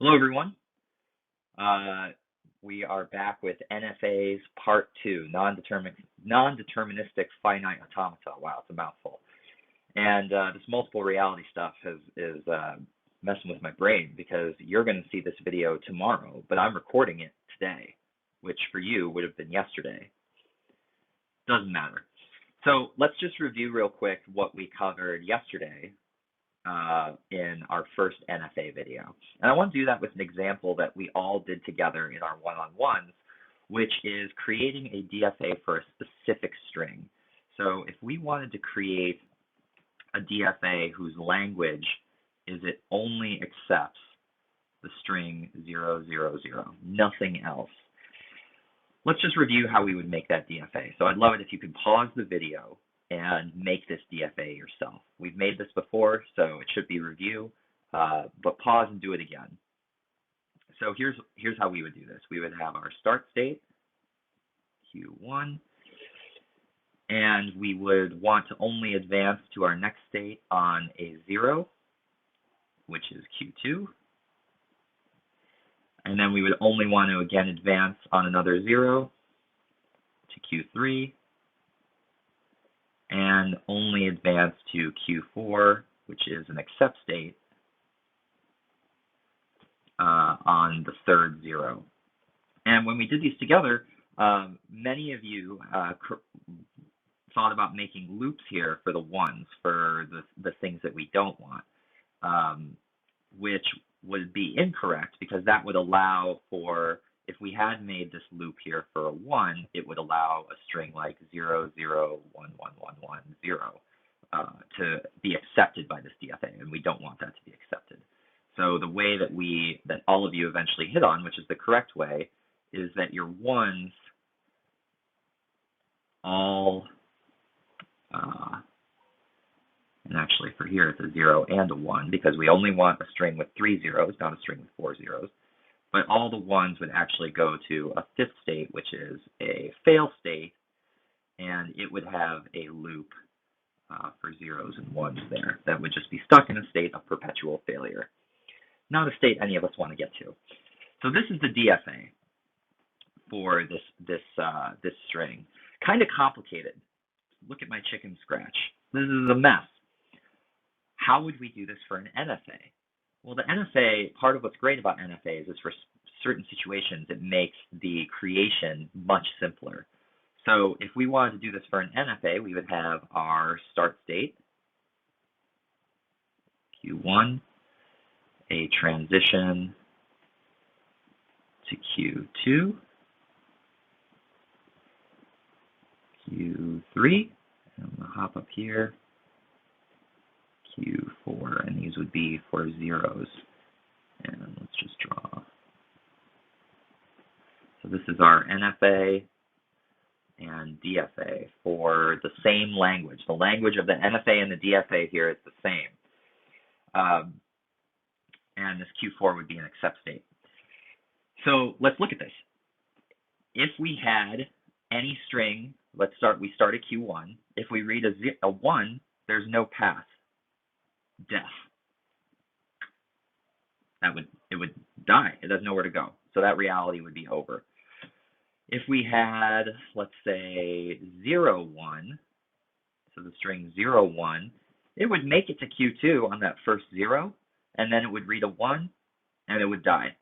Hello, everyone. Uh, we are back with NFA's Part 2, non-deterministic finite automata. Wow, it's a mouthful. And this multiple reality stuff is messing with my brain because you're going to see this video tomorrow, but I'm recording it today, which for you would have been yesterday. Doesn't matter. So let's just review real quick what we covered yesterday in our first NFA video. And I want to do that with an example that we all did together in our one-on-ones, which is creating a DFA for a specific string. So if we wanted to create a DFA whose language is it only accepts the string 000, nothing else. Let's just review how we would make that DFA. So I'd love it if you could pause the video and make this DFA yourself. We've made this before, so it should be review, but pause and do it again. So here's how we would do this. We would have our start state, Q1, and we would want to only advance to our next state on a 0, which is Q2. And then we would only want to again advance on another 0 to Q3, and only advance to Q4, which is an accept state, on the third 0. And when we did these together, many of you thought about making loops here for the ones, for the things that we don't want, which would be incorrect because that would allow for, if we had made this loop here for a 1, it would allow a string like 0, 0, 1, 1, 1, 1, 0 to be accepted by this DFA, and we don't want that to be accepted. So the way that all of you eventually hit on, which is the correct way, is that your ones all, and actually for here it's a 0 and a 1 because we only want a string with 3 zeros, not a string with 4 zeros. But all the ones would actually go to a fifth state, which is a fail state, and it would have a loop for zeros and ones there that would just be stuck in a state of perpetual failure. Not a state any of us want to get to. So this is the DFA for this string. Kind of complicated. Look at my chicken scratch. This is a mess. How would we do this for an NFA? Well, the NFA, part of what's great about NFAs is for certain situations, it makes the creation much simpler. So if we wanted to do this for an NFA, we would have our start state, Q1, a transition to Q2, Q3, and I'm going to hop up here, Q4, and these would be for zeros. And let's just draw. So this is our NFA and DFA for the same language. The language of the NFA and the DFA here is the same. And this Q4 would be an accept state. So let's look at this. If we had any string, we start at Q1. If we read a 1, there's no path. Death. It would die. It has nowhere to go. So that reality would be over. If we had, let's say, 0, 1, so the string 0, 1, it would make it to Q2 on that first 0, and then it would read a 1, and it would die.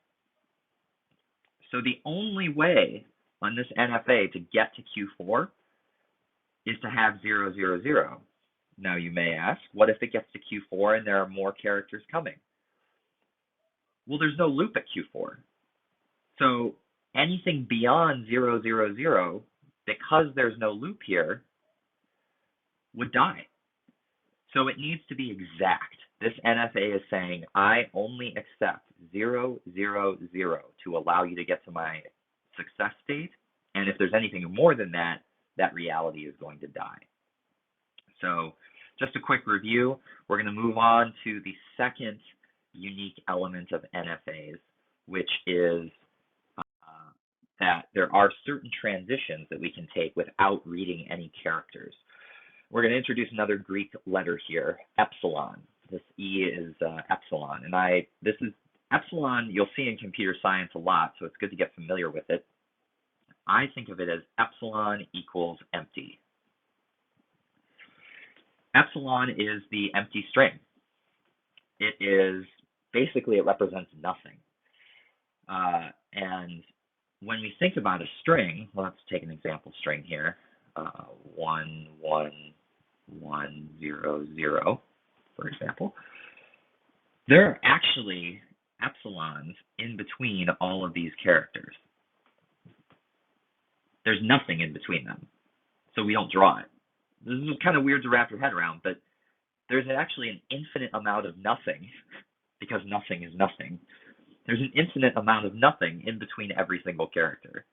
So the only way on this NFA to get to Q4 is to have 0, 0, 0. Now you may ask, what if it gets to Q4 and there are more characters coming? Well, there's no loop at Q4. So anything beyond 0, 0, 0, because there's no loop here, would die. So it needs to be exact. This NFA is saying, I only accept 0, 0, 0 to allow you to get to my success state. And if there's anything more than that, that reality is going to die. So just a quick review. We're going to move on to the second unique element of NFAs, which is that there are certain transitions that we can take without reading any characters. We're going to introduce another Greek letter here, epsilon. This E is epsilon, and this is Epsilon, you'll see in computer science a lot, so it's good to get familiar with it. I think of it as epsilon equals empty. Epsilon is the empty string. It is, basically, it represents nothing. And when we think about a string, well, let's take an example string here, 1, 1, 1, 0, 0, for example. There are actually epsilons in between all of these characters. There's nothing in between them, so we don't draw it. This is kind of weird to wrap your head around, but there's actually an infinite amount of nothing, because nothing is nothing. There's an infinite amount of nothing in between every single character.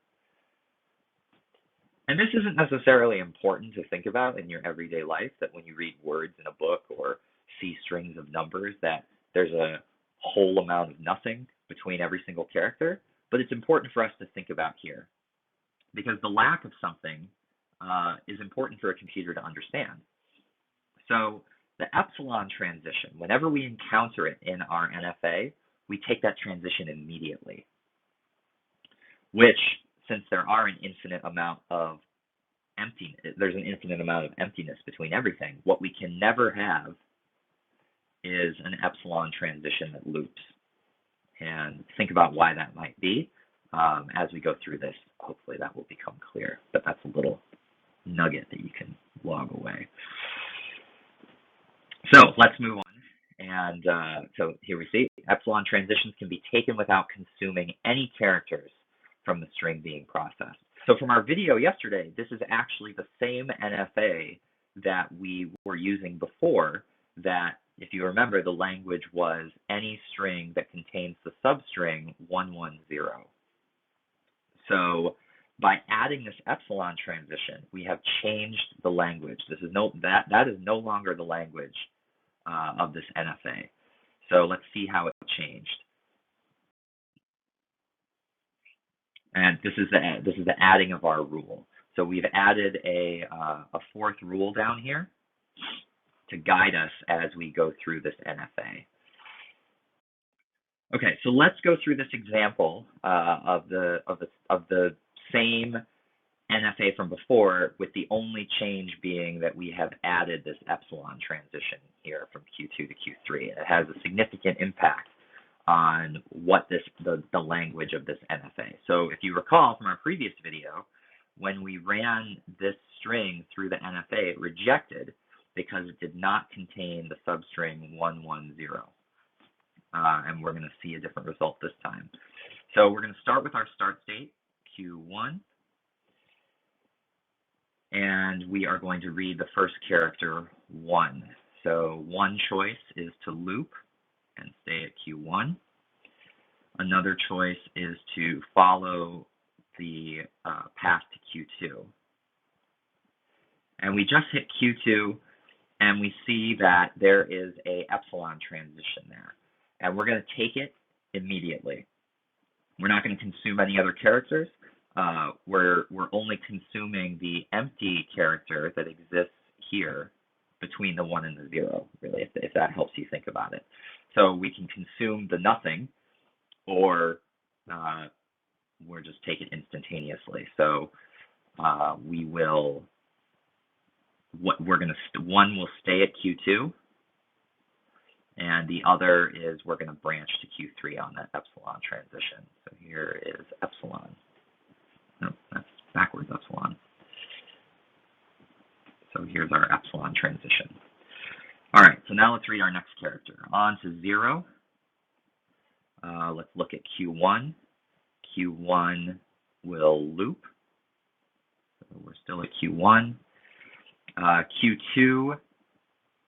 And this isn't necessarily important to think about in your everyday life, that when you read words in a book or see strings of numbers, that there's a whole amount of nothing between every single character, but it's important for us to think about here, because the lack of something is important for a computer to understand. So the epsilon transition, whenever we encounter it in our NFA, we take that transition immediately, which, since there are an infinite amount of emptiness, there's an infinite amount of emptiness between everything, what we can never have is an epsilon transition that loops. And think about why that might be. As we go through this, hopefully that will become clear, but that's a little nugget that you can log away. So let's move on. And so here we see epsilon transitions can be taken without consuming any characters from the string being processed. So from our video yesterday, this is actually the same NFA that we were using before, that, if you remember, the language was any string that contains the substring 110. So by adding this epsilon transition, we have changed the language. This is that is no longer the language of this NFA. So let's see how it changed. And this is the adding of our rule. So we've added a fourth rule down here to guide us as we go through this NFA. Okay, so let's go through this example of the same NFA from before, with the only change being that we have added this epsilon transition here from Q2 to Q3. It has a significant impact on what the language of this NFA. So if you recall from our previous video, when we ran this string through the NFA, it rejected because it did not contain the substring 110. And we're going to see a different result this time. So we're going to start with our start state, Q1. And we are going to read the first character, 1. So one choice is to loop and stay at Q1. Another choice is to follow the path to Q2. And we just hit Q2, and we see that there is a epsilon transition there. And we're going to take it immediately. We're not going to consume any other characters. We're only consuming the empty character that exists here between the 1 and the 0, really, if that helps you think about it. So we can consume the nothing, or we'll just take it instantaneously. So we will, one will stay at Q2, and the other is we're going to branch to Q3 on that epsilon transition. So here is epsilon. No, that's backwards epsilon. So here's our epsilon transition. All right, so now let's read our next character. On to 0. Let's look at Q1. Q1 will loop. So we're still at Q1. Q2,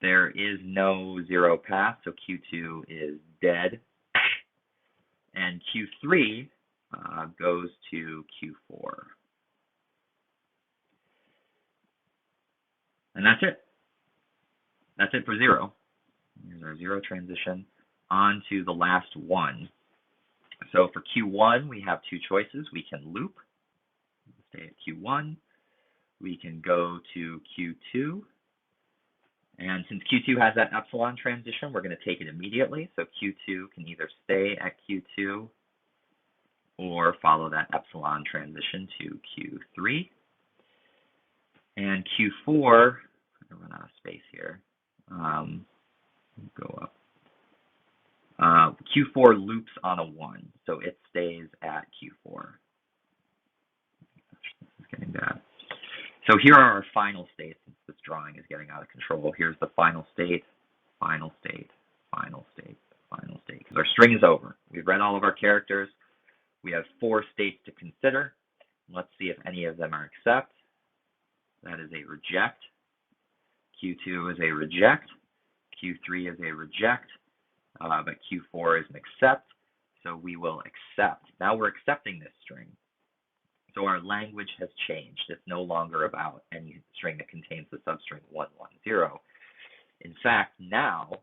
there is no 0 path, so Q2 is dead. And Q3 goes to Q4. And that's it. That's it for 0. Here's our 0 transition. On to the last one. So for Q1, we have two choices. We can loop, stay at Q1. We can go to Q2, And since Q2 has that epsilon transition, we're going to take it immediately. So Q2 can either stay at Q2 or follow that epsilon transition to Q3. And Q4, I'm going to run out of space here. Go up. Q4 loops on a 1, so it stays at Q4. This is getting bad. So here are our final states, since this drawing is getting out of control. Here's the final state, final state, final state, final state. Because our string is over. We've read all of our characters. We have 4 states to consider. Let's see if any of them are accept. That is a reject. Q2 is a reject. Q3 is a reject. But Q4 is an accept. So we will accept. Now we're accepting this string. So our language has changed. It's no longer about any string that contains the substring 110. In fact, now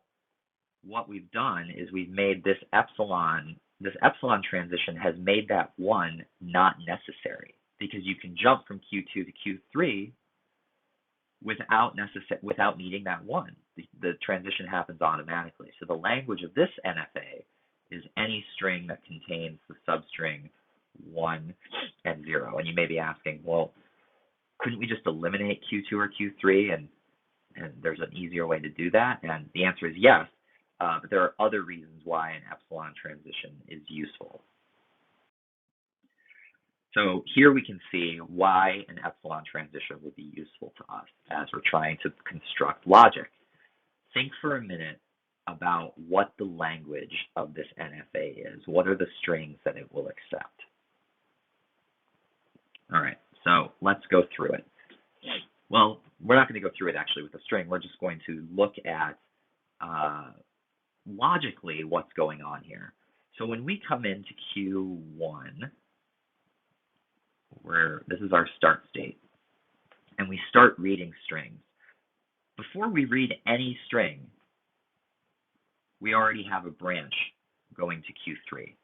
what we've done is we've made this epsilon transition has made that 1 not necessary, because you can jump from Q2 to Q3 without needing that 1. The transition happens automatically. So the language of this NFA is any string that contains the substring 1 and 0. And you may be asking, well, couldn't we just eliminate Q2 or Q3 and there's an easier way to do that? And the answer is yes, but there are other reasons why an epsilon transition is useful. So here we can see why an epsilon transition would be useful to us as we're trying to construct logic. Think for a minute about what the language of this NFA is. What are the strings that it will accept? All right, so let's go through it. Well, we're not going to go through it actually with a string. We're just going to look at logically what's going on here. So when we come into Q1, this is our start state, and we start reading strings. Before we read any string, we already have a branch going to Q3.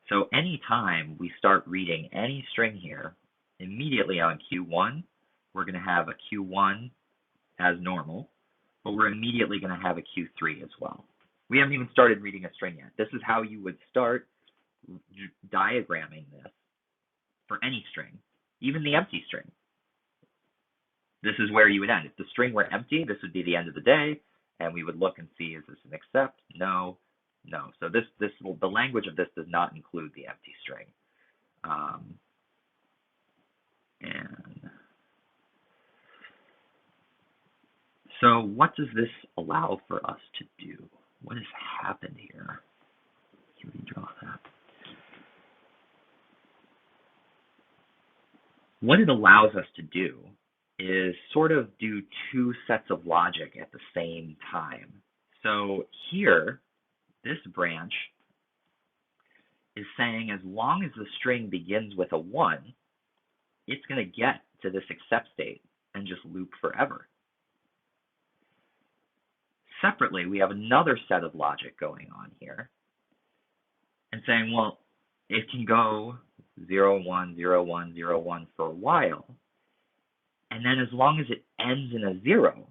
So anytime we start reading any string here, immediately on Q1, we're going to have a Q1 as normal, but we're immediately going to have a Q3 as well. We haven't even started reading a string yet. This is how you would start diagramming this for any string, even the empty string. This is where you would end. If the string were empty, this would be the end of the day, and we would look and see, is this an accept? No, no. So the language of this does not include the empty string. And so what does this allow for us to do? What has happened here? Let's redraw that. What it allows us to do is sort of do 2 sets of logic at the same time. So here, this branch is saying as long as the string begins with a 1, it's going to get to this accept state and just loop forever. Separately, we have another set of logic going on here and saying, well, it can go 0, 1, 0, 1, 0, 1 for a while, and then as long as it ends in a 0,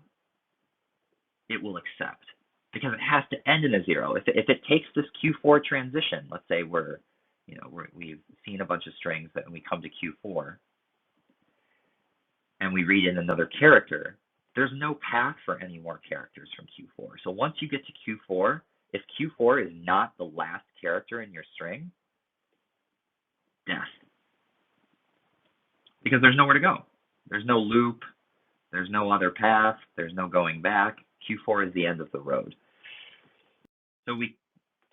it will accept, because it has to end in a 0. If it takes this Q4 transition, let's say we've seen a bunch of strings and we come to Q4 and we read in another character, there's no path for any more characters from Q4. So once you get to Q4, if Q4 is not the last character in your string, death. Because there's nowhere to go. There's no loop, there's no other path, there's no going back. Q4 is the end of the road. So we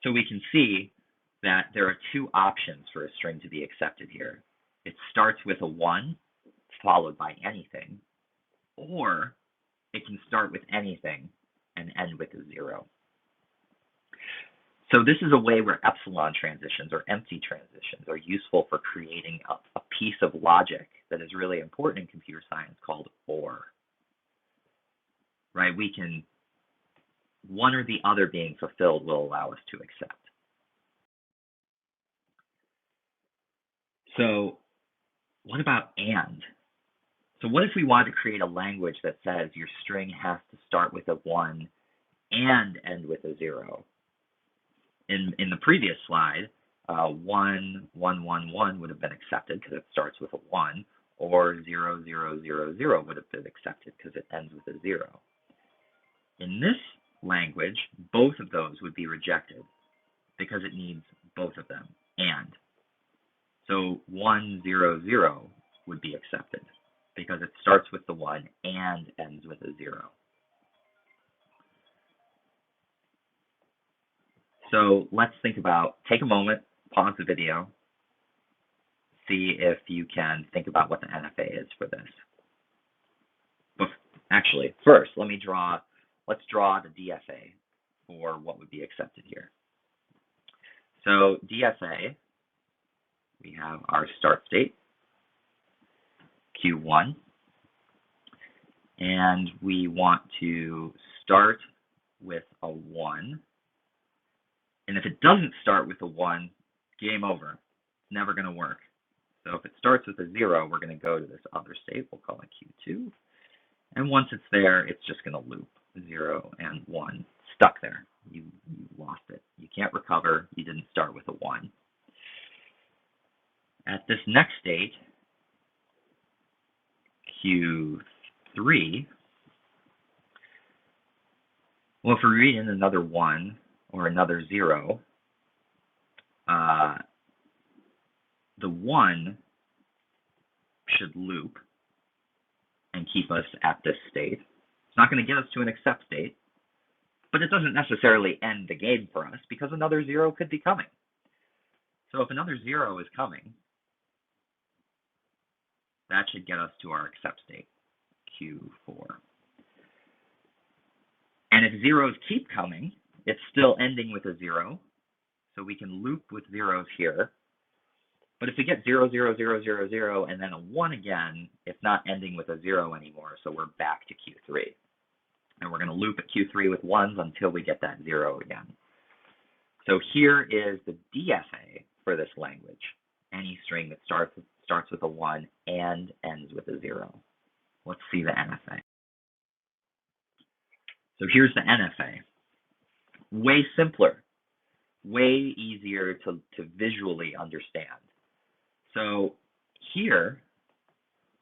can see that there are 2 options for a string to be accepted here. It starts with a 1 followed by anything, or it can start with anything and end with a 0. So this is a way where epsilon transitions or empty transitions are useful for creating a piece of logic that is really important in computer science called OR. Right? We can, one or the other being fulfilled will allow us to accept. So what about and? So what if we wanted to create a language that says your string has to start with a 1 and end with a 0? In the previous slide, 1, 1, 1, 1 would have been accepted because it starts with a 1, or 0, 0, 0, 0 would have been accepted because it ends with a 0. In this language, both of those would be rejected because it needs both of them, and. So 1, 0, 0 would be accepted because it starts with the 1 and ends with a 0. So let's think about, take a moment, pause the video, see if you can think about what the NFA is for this. But actually, first, let's draw the DFA for what would be accepted here. So DFA, we have our start state, Q1, and we want to start with a 1. And if it doesn't start with a 1, game over. It's never going to work. So if it starts with a 0, we're going to go to this other state. We'll call it Q2. And once it's there, it's just going to loop 0 and 1. Stuck there. You lost it. You can't recover. You didn't start with a 1. At this next state, Q3, well, if we read in another 1 or another 0, the 1 should loop and keep us at this state. It's not going to get us to an accept state, but it doesn't necessarily end the game for us because another 0 could be coming. So if another 0 is coming, that should get us to our accept state, Q4. And if zeros keep coming, it's still ending with a 0, so we can loop with zeros here. But if we get 0, 0, 0, 0, 0, and then a 1 again, it's not ending with a 0 anymore, so we're back to Q3. And we're going to loop at Q3 with 1s until we get that 0 again. So here is the DFA for this language. Any string that starts with a 1 and ends with a 0. Let's see the NFA. So here's the NFA. Way simpler, way easier to visually understand. So here,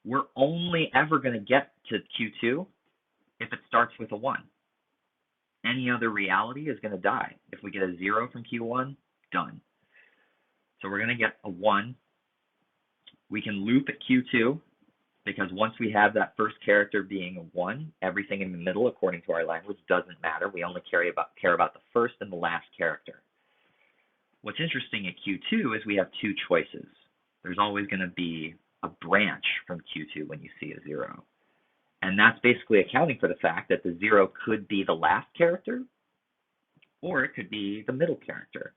we're only ever going to get to Q2 if it starts with a 1. Any other reality is going to die. If we get a 0 from Q1, done. So we're going to get a 1. We can loop at Q2 because once we have that first character being a 1, everything in the middle, according to our language, doesn't matter. We only care about the first and the last character. What's interesting at Q2 is we have two choices. There's always going to be a branch from Q2 when you see a 0. And that's basically accounting for the fact that the 0 could be the last character, or it could be the middle character.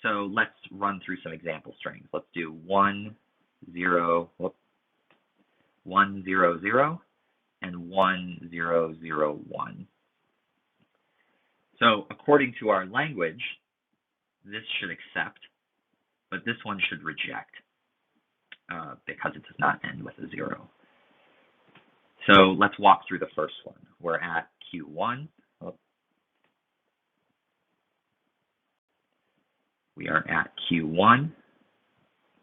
So let's run through some example strings. Let's do 1, 0, 1, 0, 0, and 1, 0, 0, 1. So according to our language, this should accept, but this one should reject because it does not end with a 0. So let's walk through the first one. We're at Q1. We are at Q1,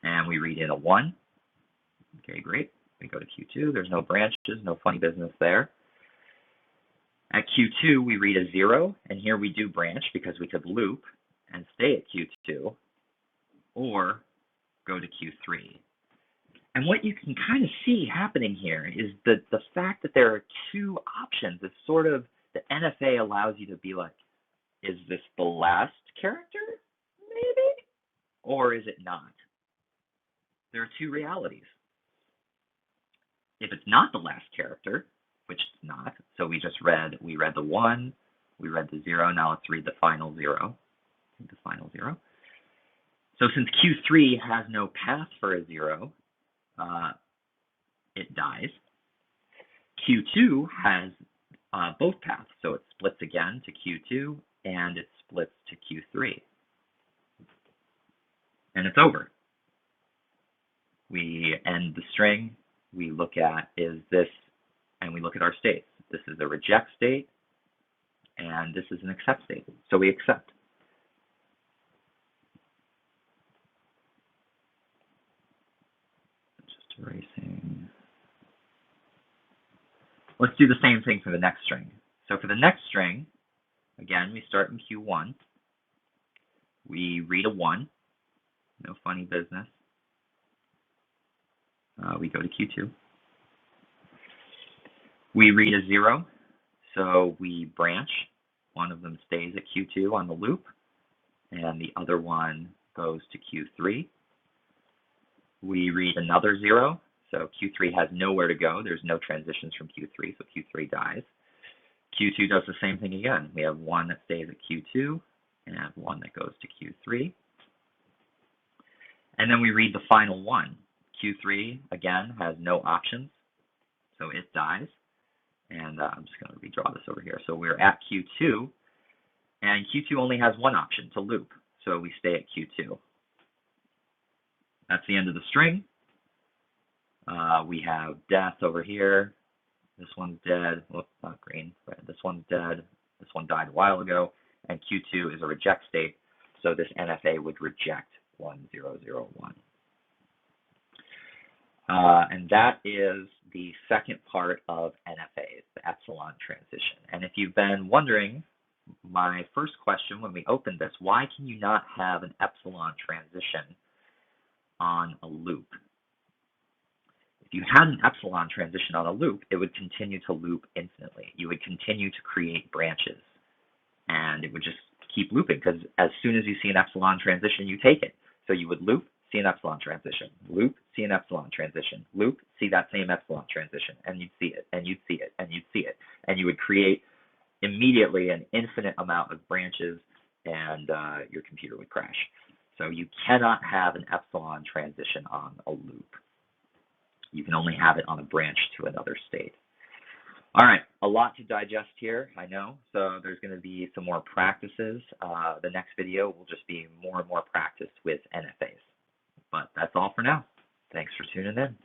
and we read in a 1. Okay, great. We go to Q2. There's no branches, no funny business there. At Q2, we read a 0, and here we do branch because we could loop and stay at Q2, or go to Q3. And what you can kind of see happening here is the fact that there are two options. It's sort of, the NFA allows you to be like, is this the last character, maybe? Or is it not? There are two realities. If it's not the last character, which it's not, so we read the 1, we read the 0, now let's read the final 0. The final 0. So since Q3 has no path for a 0, it dies. Q2 has both paths, so it splits again to Q2 and it splits to Q3. And it's over. We end the string we look at is this, and we look at our states. This is a reject state, and this is an accept state. So we accept. Just erasing. Let's do the same thing for the next string. So for the next string, again, we start in Q1. We read a 1. No funny business. We go to Q2. We read a 0. So we branch. One of them stays at Q2 on the loop, and the other one goes to Q3. We read another 0. So Q3 has nowhere to go. There's no transitions from Q3, so Q3 dies. Q2 does the same thing again. We have 1 that stays at Q2 and 1 that goes to Q3. And then we read the final 1. Q3, again, has no options, so it dies. And I'm just going to redraw this over here. So we're at Q2, and Q2 only has one option, to loop. So we stay at Q2. That's the end of the string. We have death over here. This one's dead. Whoops, not green. Red. This one's dead. This one died a while ago. And Q2 is a reject state. So this NFA would reject 1001. And that is the second part of NFAs, the epsilon transition. And if you've been wondering, my first question when we opened this, why can you not have an epsilon transition on a loop? If you had an epsilon transition on a loop, it would continue to loop infinitely. You would continue to create branches, and it would just keep looping, because as soon as you see an epsilon transition, you take it. So you would loop, see an epsilon transition, loop, see an epsilon transition, loop, see that same epsilon transition, and you'd see it, and you'd see it, and you'd see it. And you would create immediately an infinite amount of branches, and your computer would crash. So you cannot have an epsilon transition on a loop. You can only have it on a branch to another state. All right, a lot to digest here, I know. So there's going to be some more practices. The next video will just be more and more practice with NFAs. But that's all for now. Thanks for tuning in.